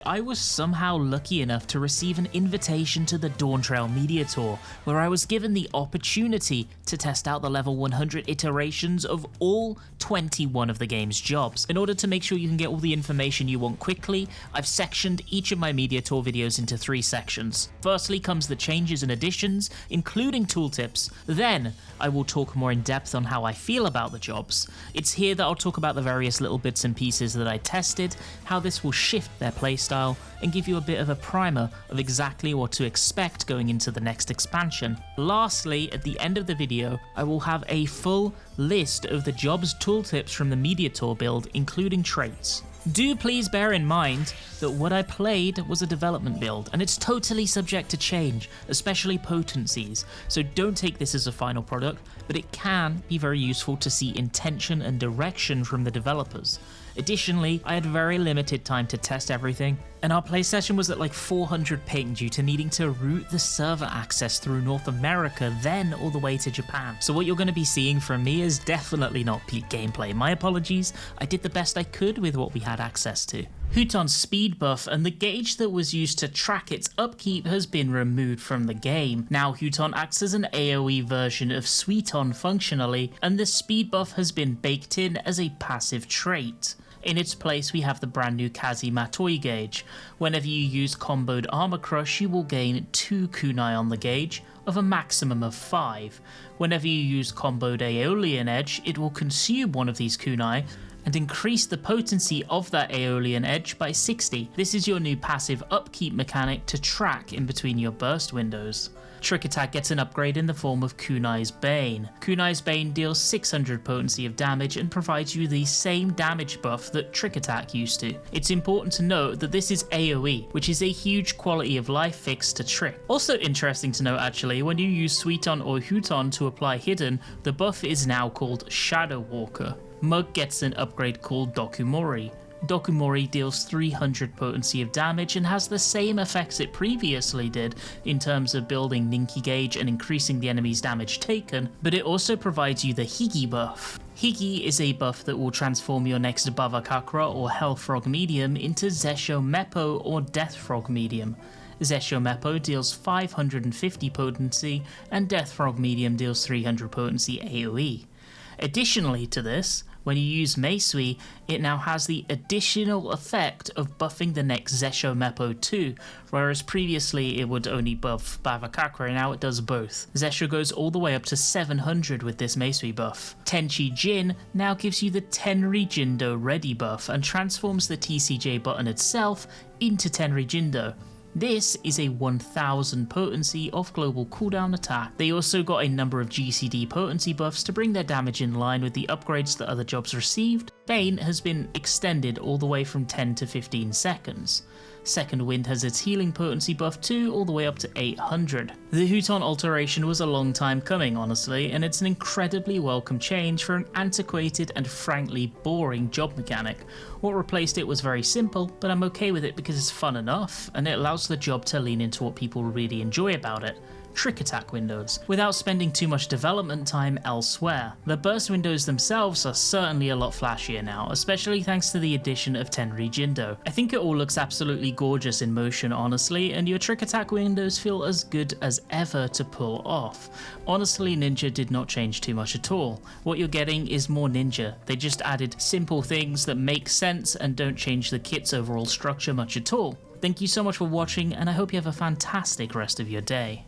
I was somehow lucky enough to receive an invitation to the Dawntrail media tour, where I was given the opportunity to test out the level 100 iterations of all 21 of the game's jobs. In order to make sure you can get all the information you want quickly, I've sectioned each of my media tour videos into 3 sections. Firstly comes the changes and additions, including tooltips. Then I will talk more in depth on how I feel about the jobs. It's here that I'll talk about the various little bits and pieces that I tested, how this will shift their playstyle, and give you a bit of a primer of exactly what to expect going into the next expansion. Lastly, at the end of the video, I will have a full list of the jobs tooltips from the media tour build, including traits. Do please bear in mind that what I played was a development build, and it's totally subject to change, especially potencies, so don't take this as a final product, but it can be very useful to see intention and direction from the developers. Additionally, I had very limited time to test everything, and our play session was at like 400 ping due to needing to route the server access through North America, then all the way to Japan. So what you're going to be seeing from me is definitely not peak gameplay. My apologies, I did the best I could with what we had access to. Huton's speed buff and the gauge that was used to track its upkeep has been removed from the game. Now Huton acts as an AoE version of Suiton functionally, and the speed buff has been baked in as a passive trait. In its place we have the brand new Kazi Matoi gauge. Whenever you use comboed Armor Crush, you will gain 2 kunai on the gauge, of a maximum of 5. Whenever you use comboed Aeolian Edge, it will consume one of these kunai, and increase the potency of that Aeolian Edge by 60. This is your new passive upkeep mechanic to track in between your burst windows. Trick Attack gets an upgrade in the form of Kunai's Bane. Kunai's Bane deals 600 potency of damage and provides you the same damage buff that Trick Attack used to. It's important to note that this is AoE, which is a huge quality of life fix to Trick. Also interesting to note actually, when you use Suiton or Huton to apply Hidden, the buff is now called Shadow Walker. Mug gets an upgrade called Dokumori. Dokumori deals 300 potency of damage and has the same effects it previously did in terms of building Ninki gauge and increasing the enemy's damage taken, but it also provides you the Higi buff. Higi is a buff that will transform your next Bavakakra or Hell Frog medium into Zesho Meppo or Death Frog medium. Zesho Meppo deals 550 potency and Death Frog medium deals 300 potency AoE. Additionally to this, when you use Meisui, it now has the additional effect of buffing the next Zesho Meppo too, whereas previously it would only buff Bavakakra, and now it does both. Zesho goes all the way up to 700 with this Meisui buff. Tenchi Jin now gives you the Tenri Jindo Ready buff and transforms the TCJ button itself into Tenri Jindo. This is a 1000 potency off global cooldown attack. They also got a number of GCD potency buffs to bring their damage in line with the upgrades that other jobs received. Bane has been extended all the way from 10 to 15 seconds. Second Wind has its healing potency buff too, all the way up to 800. The Huton alteration was a long time coming honestly, and it's an incredibly welcome change for an antiquated and frankly boring job mechanic. What replaced it was very simple, but I'm okay with it because it's fun enough, and it allows the job to lean into what people really enjoy about it. Trick Attack windows, without spending too much development time elsewhere. The burst windows themselves are certainly a lot flashier now, especially thanks to the addition of Tenri Jindo. I think it all looks absolutely gorgeous in motion honestly, and your Trick Attack windows feel as good as ever to pull off. Honestly, Ninja did not change too much at all. What you're getting is more Ninja. They just added simple things that make sense and don't change the kit's overall structure much at all. Thank you so much for watching, and I hope you have a fantastic rest of your day.